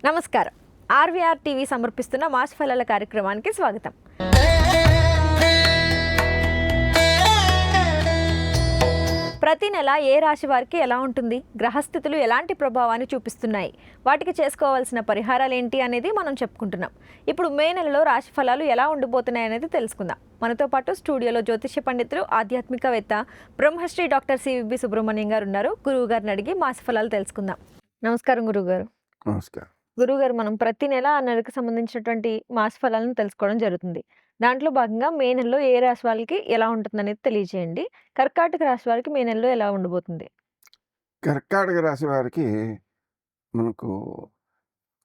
నమస్కారం. RVR TV సమర్పిస్తున్న mass ఫలాల కార్యక్రమానికి స్వాగతం. ప్రతి నెల ఏ రాశి వారికి ఎలా ఉంటుంది, గ్రహస్థితులు ఎలాంటి ప్రభావాన్ని చూపిస్తున్నాయి, వాటికి చేసుకోవాల్సిన పరిహారాలు ఏంటి అనేది మనం చెప్పుకుంటున్నాం. ఇప్పుడు మే నెలలో రాశి ఫలాలు ఎలా ఉండిపోతున్నాయి అనేది తెలుసుకుందాం. మనతో పాటు స్టూడియోలో జ్యోతిష్య పండితులు, ఆధ్యాత్మికవేత్త బ్రహ్మశ్రీ డాక్టర్ సివిబి సుబ్రహ్మణ్యం గారు ఉన్నారు. గురువు గారిని అడిగి మాస ఫలాలు తెలుసుకుందాం. నమస్కారం గురువుగారు. నమస్కారం గురువుగారు, మనం ప్రతి నెల ఆ నెలకు సంబంధించినటువంటి మాస ఫలాలను తెలుసుకోవడం జరుగుతుంది. దాంట్లో భాగంగా మే నెలలో ఏ రాశి వాళ్ళకి ఎలా ఉంటుందనేది తెలియజేయండి. కర్కాటక రాశి వారికి మే నెలలో ఎలా ఉండబోతుంది? కర్కాటక రాశి వారికి మనకు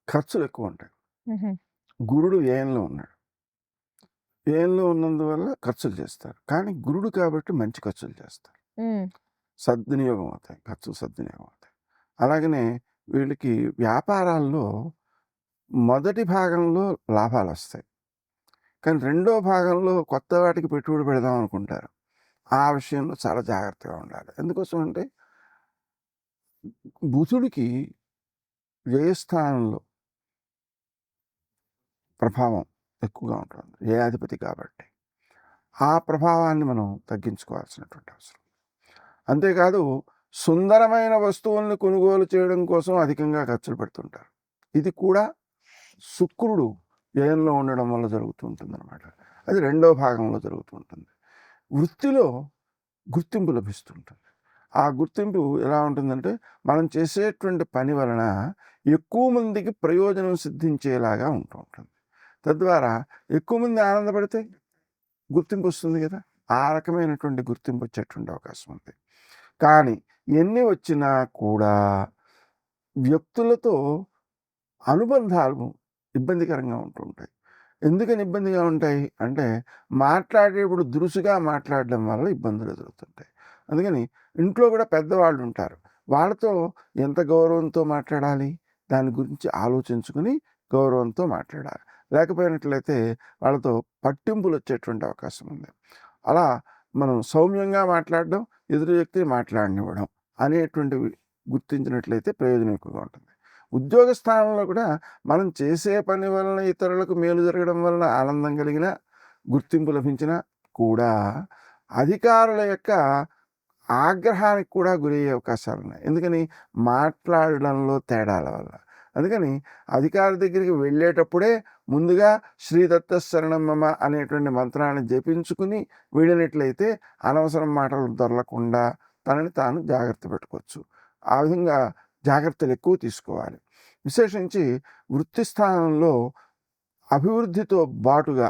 ఖర్చులు ఎక్కువ ఉంటాయి. గురుడు వ్యయంలో ఉన్నాడు. వ్యయంలో ఉన్నందువల్ల ఖర్చులు చేస్తారు. కానీ గురుడు కాబట్టి మంచి ఖర్చులు చేస్తారు. సద్వినియోగం అవుతాయి, ఖర్చులు సద్వినియోగం అవుతాయి. అలాగనే వీళ్ళకి వ్యాపారాల్లో మొదటి భాగంలో లాభాలు వస్తాయి, కానీ రెండో భాగంలో కొత్త వాటికి పెట్టుబడి పెడదాం అనుకుంటారు. ఆ విషయంలో చాలా జాగ్రత్తగా ఉండాలి. ఎందుకోసం అంటే బుధుడికి వ్యయస్థానంలో ప్రభావం ఎక్కువగా ఉంటుంది, వ్యయాధిపతి కాబట్టి. ఆ ప్రభావాన్ని మనం తగ్గించుకోవాల్సినటువంటి అవసరం. అంతేకాదు, సుందరమైన వస్తువుల్ని కొనుగోలు చేయడం కోసం అధికంగా ఖర్చులు పెడుతుంటారు. ఇది కూడా శుక్రుడు వ్యయంలో ఉండడం వల్ల జరుగుతూ ఉంటుంది అన్నమాట. అది రెండో భాగంలో జరుగుతూ ఉంటుంది. వృత్తిలో గుర్తింపు లభిస్తుంటుంది. ఆ గుర్తింపు ఎలా ఉంటుందంటే, మనం చేసేటువంటి పని వలన ఎక్కువ మందికి ప్రయోజనం సిద్ధించేలాగా ఉంటూ ఉంటుంది. తద్వారా ఎక్కువ మంది ఆనందపడితే గుర్తింపు వస్తుంది కదా, ఆ రకమైనటువంటి గుర్తింపు వచ్చేటువంటి అవకాశం ఉంది. కానీ ఎన్ని వచ్చినా కూడా వ్యక్తులతో అనుబంధాలు ఇబ్బందికరంగా ఉంటూ ఉంటాయి. ఎందుకని ఇబ్బందిగా ఉంటాయి అంటే, మాట్లాడేప్పుడు దురుసుగా మాట్లాడడం వల్ల ఇబ్బందులు ఎదురవుతుంటాయి. అందుకని ఇంట్లో కూడా పెద్దవాళ్ళు ఉంటారు, వాళ్ళతో ఎంత గౌరవంతో మాట్లాడాలి దాని గురించి ఆలోచించుకుని గౌరవంతో మాట్లాడాలి. లేకపోయినట్లయితే వాళ్ళతో పట్టింపులు వచ్చేటువంటి అవకాశం ఉంది. అలా మనం సౌమ్యంగా మాట్లాడడం, ఎదురు వ్యక్తిని మాట్లాడనివ్వడం అనేటువంటివి గుర్తించినట్లయితే ప్రయోజనం ఎక్కువగా ఉంటుంది. ఉద్యోగ స్థానంలో కూడా మనం చేసే పని వలన ఇతరులకు మేలు జరగడం వలన ఆనందం కలిగిన, గుర్తింపు లభించినా కూడా అధికారుల యొక్క ఆగ్రహానికి కూడా గురయ్యే అవకాశాలు ఉన్నాయి. ఎందుకని? మాట్లాడడంలో తేడాల వల్ల. అందుకని అధికారి దగ్గరికి వెళ్ళేటప్పుడే ముందుగా శ్రీదత్త శరణం మమ అనేటువంటి మంత్రాన్ని జపించుకుని వెళ్ళినట్లయితే అనవసరం మాటలు దొరలకుండా తనని తాను జాగ్రత్త పెట్టుకోవచ్చు. ఆ విధంగా జాగ్రత్తలు ఎక్కువ తీసుకోవాలి. విశేషించి వృత్తి స్థానంలో అభివృద్ధితో బాటుగా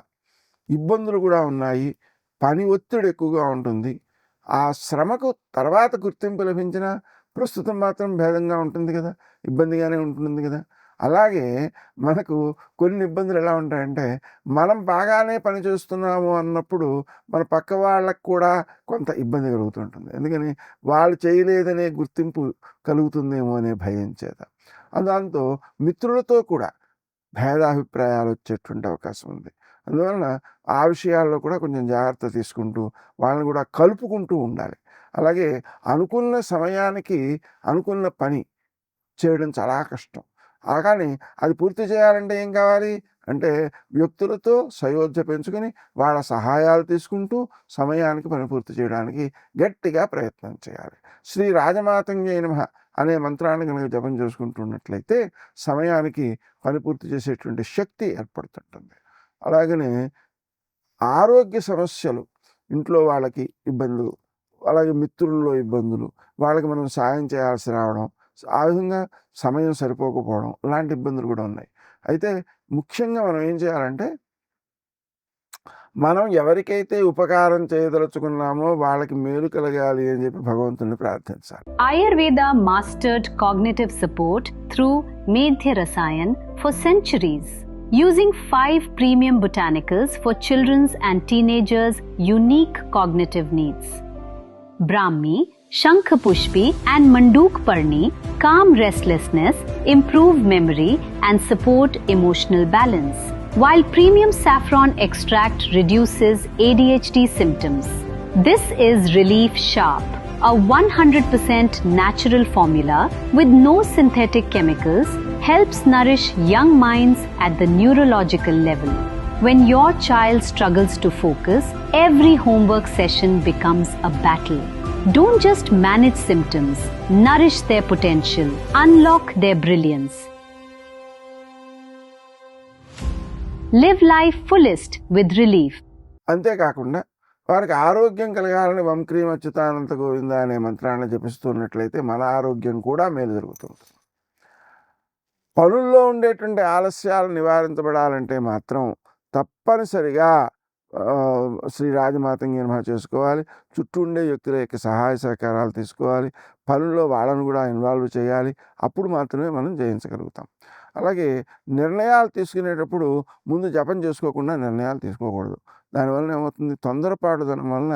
ఇబ్బందులు కూడా ఉన్నాయి. పని ఒత్తిడి ఎక్కువగా ఉంటుంది. ఆ శ్రమకు తర్వాత గుర్తింపు లభించిన ప్రస్తుతం మాత్రం భేదంగా ఉంటుంది కదా, ఇబ్బందిగానే ఉంటుంది కదా. అలాగే మనకు కొన్ని ఇబ్బందులు ఎలా ఉంటాయంటే, మనం బాగానే పని చేస్తున్నాము అన్నప్పుడు మన పక్క వాళ్ళకు కూడా కొంత ఇబ్బంది కలుగుతుంటుంది. ఎందుకని? వాళ్ళు చేయలేదనే గుర్తింపు కలుగుతుందేమో అనే భయం చేత. దాంతో మిత్రులతో కూడా భేదాభిప్రాయాలు వచ్చేటువంటి అవకాశం ఉంది. అందువలన ఆ విషయాల్లో కూడా కొంచెం జాగ్రత్త తీసుకుంటూ వాళ్ళని కూడా కలుపుకుంటూ ఉండాలి. అలాగే అనుకున్న సమయానికి అనుకున్న పని చేయడం చాలా కష్టం. కానీ అది పూర్తి చేయాలంటే ఏం కావాలి అంటే, వ్యక్తులతో సయోధ్య పెంచుకొని వాళ్ళ సహాయాలు తీసుకుంటూ సమయానికి పని పూర్తి చేయడానికి గట్టిగా ప్రయత్నం చేయాలి. శ్రీ రాజమాతంగై నమః అనే మంత్రాన్ని కనుక జపం చేసుకుంటున్నట్లయితే సమయానికి పని పూర్తి చేసేటువంటి శక్తి ఏర్పడుతుంటుంది. అలాగనే ఆరోగ్య సమస్యలు, ఇంట్లో వాళ్ళకి ఇబ్బందులు, అలాగే మిత్రుల్లో ఇబ్బందులు, వాళ్ళకి మనం సాయం చేయాల్సి రావడం, ఆ విధంగా సమయం సరిపోకపోవడం, ఇలాంటి ఇబ్బందులు కూడా ఉన్నాయి. అయితే ముఖ్యంగా మనం ఏం చేయాలంటే, మనం ఎవరికైతే ఉపకారం చేయదలుచుకున్నామో వాళ్ళకి మేలు కలగాలి అని చెప్పి భగవంతుని ప్రార్థించాలి. Ayurveda mastered cognitive support through Medhya Rasayan for centuries. Using 5 premium botanicals for children's and teenagers' unique cognitive needs. Brahmi, Shankhapushpi and Mandukparni calm restlessness, improve memory and support emotional balance, while premium saffron extract reduces ADHD symptoms. This is Relief Sharp, a 100% natural formula with no synthetic chemicals, helps nourish young minds at the neurological level. When your child struggles to focus, every homework session becomes a battle. Don't just manage symptoms, nourish their potential, unlock their brilliance. Live life fullest with relief. అంతేకాకుండా వారికి ఆరోగ్యం కలగాలని వం cream అచ్యుతానంత Govinda అనే మంత్రాన్ని జపిస్తున్నట్లయితే మన ఆరోగ్యం కూడా మేలు జరుగుతుంది. పనుల్లో ఉండేటువంటి ఆలస్యాలు నివారించబడాలంటే మాత్రం తప్పనిసరిగా శ్రీ రాజమాతంగి నమః చేసుకోవాలి. చుట్టూ ఉండే వ్యక్తుల యొక్క సహాయ సహకారాలు తీసుకోవాలి. పనుల్లో వాళ్ళను కూడా ఇన్వాల్వ్ చేయాలి. అప్పుడు మాత్రమే మనం జయించగలుగుతాం. అలాగే నిర్ణయాలు తీసుకునేటప్పుడు ముందు జపం చేసుకోకుండా నిర్ణయాలు తీసుకోకూడదు. దానివల్ల ఏమవుతుంది, తొందరపాటుదనం వలన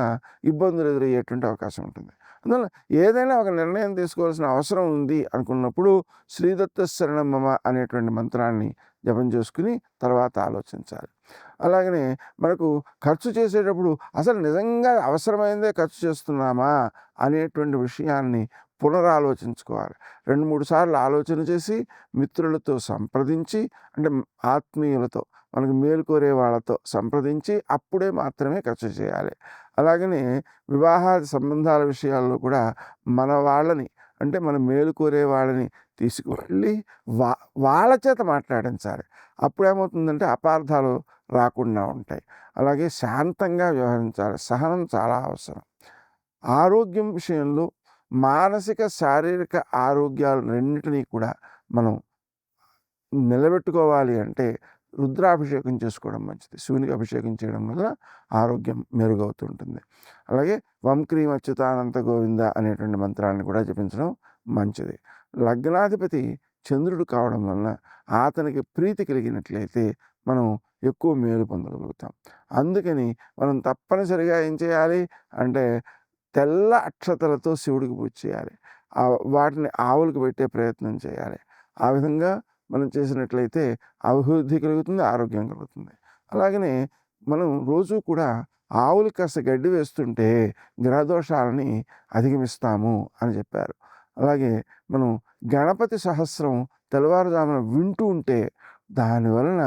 ఇబ్బందులు ఎదురయ్యేటువంటి అవకాశం ఉంటుంది. అందువల్ల ఏదైనా ఒక నిర్ణయం తీసుకోవాల్సిన అవసరం ఉంది అనుకున్నప్పుడు శ్రీదత్త శరణం మమ అనేటువంటి మంత్రాన్ని జపం చేసుకుని తర్వాత ఆలోచించాలి. అలాగనే మనకు ఖర్చు చేసేటప్పుడు అసలు నిజంగా అవసరమైందే ఖర్చు చేస్తున్నామా అనేటువంటి విషయాన్ని పునరాలోచించుకోవాలి. 2-3 సార్లు ఆలోచన చేసి మిత్రులతో సంప్రదించి, అంటే ఆత్మీయులతో, మనకు మేలు కోరే వాళ్ళతో సంప్రదించి అప్పుడే మాత్రమే ఖర్చు చేయాలి. అలాగనే వివాహాది సంబంధాల విషయాల్లో కూడా మన వాళ్ళని, అంటే మన మేలు కోరే వాళ్ళని తీసుకువెళ్ళి వాళ్ళ చేత మాట్లాడించాలి. అప్పుడేమవుతుందంటే అపార్థాలు రాకుండా ఉంటాయి. అలాగే శాంతంగా వ్యవహరించాలి. సహనం చాలా అవసరం. ఆరోగ్యం విషయంలో మానసిక శారీరక ఆరోగ్యాలు రెండింటినీ కూడా మనం నిలబెట్టుకోవాలి అంటే రుద్రాభిషేకం చేసుకోవడం మంచిది. శివునికి అభిషేకం చేయడం వల్ల ఆరోగ్యం మెరుగవుతుంటుంది. అలాగే వం క్రీం అచ్యుతానంత గోవింద అనేటువంటి మంత్రాన్ని కూడా జపించడం మంచిది. లగ్నాధిపతి చంద్రుడు కావడం వలన అతనికి ప్రీతి కలిగినట్లయితే మనం ఎక్కువ మేలు పొందగలుగుతాం. అందుకని మనం తప్పనిసరిగా ఏం చేయాలి అంటే తెల్ల అక్షతలతో శివుడికి పూజ చేయాలి. వాటిని ఆవులకు పెట్టే ప్రయత్నం చేయాలి. ఆ విధంగా మనం చేసినట్లయితే అభివృద్ధి కలుగుతుంది, ఆరోగ్యం కలుగుతుంది. అలాగనే మనం రోజు కూడా ఆవులకి కాస్త గడ్డి వేస్తుంటే గ్రహదోషాలని అధిగమిస్తాము అని చెప్పారు. అలాగే మనం గణపతి సహస్రం తెల్లవారుజామున వింటూ ఉంటే దానివలన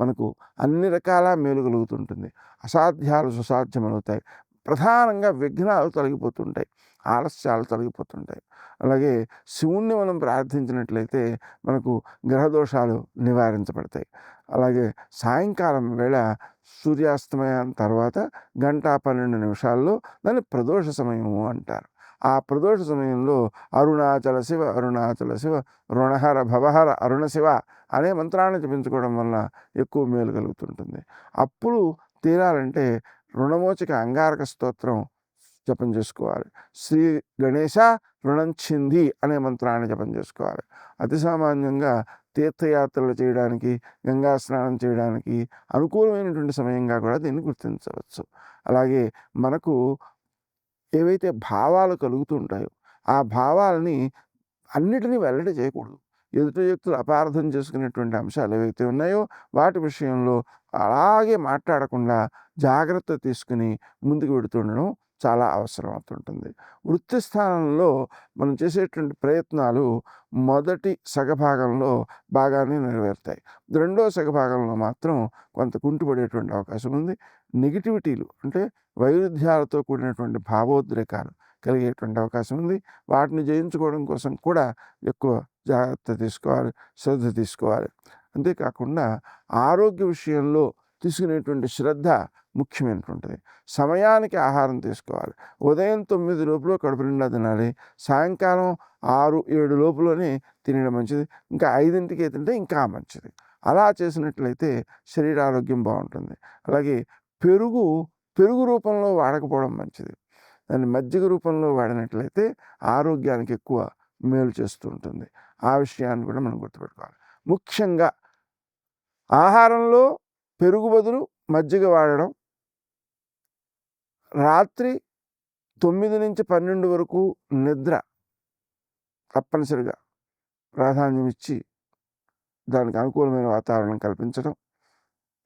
మనకు అన్ని రకాల మేలు కలుగుతుంటుంది. అసాధ్యాలు సుసాధ్యమవుతాయి. ప్రధానంగా విఘ్నాలు తొలగిపోతుంటాయి, ఆలస్యాలు తొలగిపోతుంటాయి. అలాగే శివుణ్ణి మనం ప్రార్థించినట్లయితే మనకు గ్రహదోషాలు నివారించబడతాయి. అలాగే సాయంకాలం వేళ సూర్యాస్తమయం తర్వాత 1:12 దాన్ని ప్రదోష సమయము అంటారు. ఆ ప్రదోష సమయంలో అరుణాచల శివ అరుణాచల శివ రుణహర భవహర అరుణ శివ అనే మంత్రాన్ని జపించుకోవడం వల్ల ఎక్కువ మేలు కలుగుతుంటుంది. అప్పుడు తీరాలంటే రుణమోచక అంగారక స్తోత్రం జపం చేసుకోవాలి. శ్రీ గణేశ రుణంచింది అనే మంత్రాన్ని జపం చేసుకోవాలి. అతి సామాన్యంగా తీర్థయాత్రలు చేయడానికి, గంగా స్నానం చేయడానికి అనుకూలమైనటువంటి సమయంగా కూడా దీన్ని గుర్తించవచ్చు. అలాగే మనకు ఏవైతే భావాలు కలుగుతూ ఉంటాయో ఆ భావాలని అన్నిటినీ వెల్లడి చేయకూడదు. ఎదుటి వ్యక్తులు అపార్థం చేసుకునేటువంటి అంశాలు ఏవైతే ఉన్నాయో వాటి విషయంలో అలాగే మాట్లాడకుండా జాగ్రత్త తీసుకుని ముందుకు వెడుతుండడం చాలా అవసరం అవుతుంటుంది. వృత్తి స్థానంలో మనం చేసేటువంటి ప్రయత్నాలు మొదటి సగభాగంలో బాగానే నెరవేరుతాయి. రెండో సగభాగంలో మాత్రం కొంత కుంటుపడేటువంటి అవకాశం ఉంది. నెగిటివిటీలు అంటే వైరుధ్యాలతో కూడినటువంటి భావోద్రేకాలు కలిగేటువంటి అవకాశం ఉంది. వాటిని జయించుకోవడం కోసం కూడా ఎక్కువ జాగ్రత్త తీసుకోవాలి, శ్రద్ధ తీసుకోవాలి. అంతేకాకుండా ఆరోగ్య విషయంలో తీసుకునేటువంటి శ్రద్ధ ముఖ్యమైనటువంటిది. సమయానికి ఆహారం తీసుకోవాలి. ఉదయం 9 లోపల కడుపు నిండా తినాలి. సాయంకాలం 6-7 లోపులోనే తినడం మంచిది. ఇంకా 5ంటికి తింటే ఇంకా మంచిది. అలా చేసినట్లయితే శరీరారోగ్యం బాగుంటుంది. అలాగే పెరుగు రూపంలో వాడకపోవడం మంచిది. దాన్ని మజ్జిగ రూపంలో వాడినట్లయితే ఆరోగ్యానికి ఎక్కువ మేలు చేస్తూ ఉంటుంది. ఆ విషయాన్ని కూడా మనం గుర్తుపెట్టుకోవాలి. ముఖ్యంగా ఆహారంలో పెరుగు బదులు మజ్జిగ వాడడం, రాత్రి 9 నుంచి 12 వరకు నిద్ర తప్పనిసరిగా ప్రాధాన్యం ఇచ్చి దానికి అనుకూలమైన వాతావరణం కల్పించడం,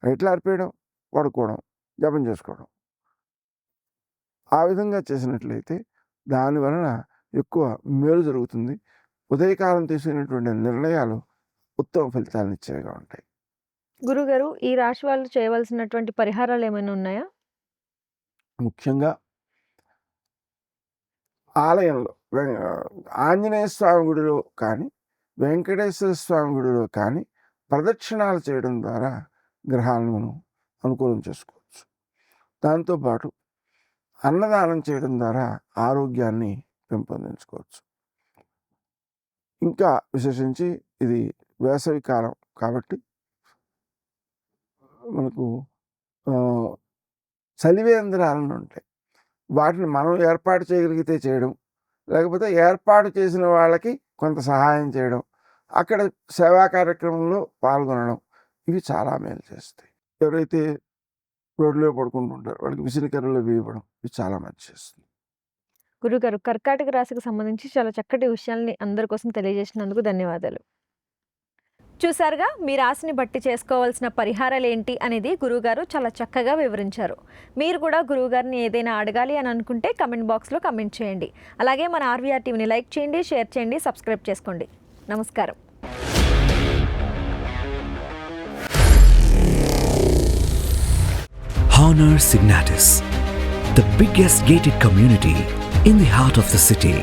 ఎట్లా అర్పేయడం, పడుకోవడం, జపం చేసుకోవడం. ఆ విధంగా చేసినట్లయితే దానివలన ఎక్కువ మేలు జరుగుతుంది. ఉదయకాలం తీసుకునేటువంటి నిర్ణయాలు ఉత్తమ ఫలితాలను ఇచ్చేవిగా ఉంటాయి. గురుగారు, ఈ రాశి వాళ్ళు చేయవలసినటువంటి పరిహారాలు ఏమైనా ఉన్నాయా? ముఖ్యంగా ఆలయంలో ఆంజనేయ స్వామి గుడిలో కానీ, వెంకటేశ్వర స్వామి గుడిలో కానీ ప్రదక్షిణాలు చేయడం ద్వారా గ్రహాలను మనం అనుకూలం చేసుకోవచ్చు. దాంతోపాటు అన్నదానం చేయడం ద్వారా ఆరోగ్యాన్ని పెంపొందించుకోవచ్చు. ఇంకా విశేషించి ఇది వేసవి కాలం కాబట్టి మనకు చలివేంద్రాలను ఉంటాయి. వాటిని మనం ఏర్పాటు చేయగలిగితే చేయడం, లేకపోతే ఏర్పాటు చేసిన వాళ్ళకి కొంత సహాయం చేయడం, అక్కడ సేవా కార్యక్రమంలో పాల్గొనడం, ఇవి చాలా మేలు చేస్తాయి. ఎవరైతే రోడ్లో పడుకుంటుంటారో వాళ్ళకి విసిరికర్రలు ఇవ్వడం, ఇది చాలా మంచి చేస్తుంది. గురుగారు, కర్కాటక రాశికి సంబంధించి చాలా చక్కటి విషయాల్ని అందరి కోసం తెలియజేసినందుకు ధన్యవాదాలు. చూసారుగా, మీ రాశిని బట్టి చేసుకోవాల్సిన పరిహారాలు ఏంటి అనేది గురువుగారు చాలా చక్కగా వివరించారు. మీరు కూడా గురువుగారిని ఏదైనా అడగాలి అని అనుకుంటే కమెంట్ బాక్స్లో కమెంట్ చేయండి. అలాగే మన ఆర్వీఆర్ టీవీని లైక్ చేయండి, షేర్ చేయండి, సబ్స్క్రైబ్ చేసుకోండి. నమస్కారం. Honor Signatus, the biggest gated community in the heart of the city.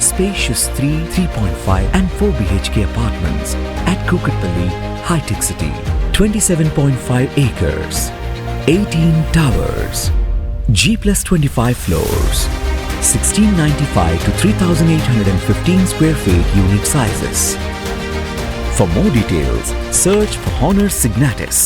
Spacious 3, 3.5 and 4 BHK apartments at Kukatpalli, High-Tech City. 27.5 acres, 18 towers, G+25 floors, 1695 to 3815 square feet unit sizes. For more details, search for Honor Signatus.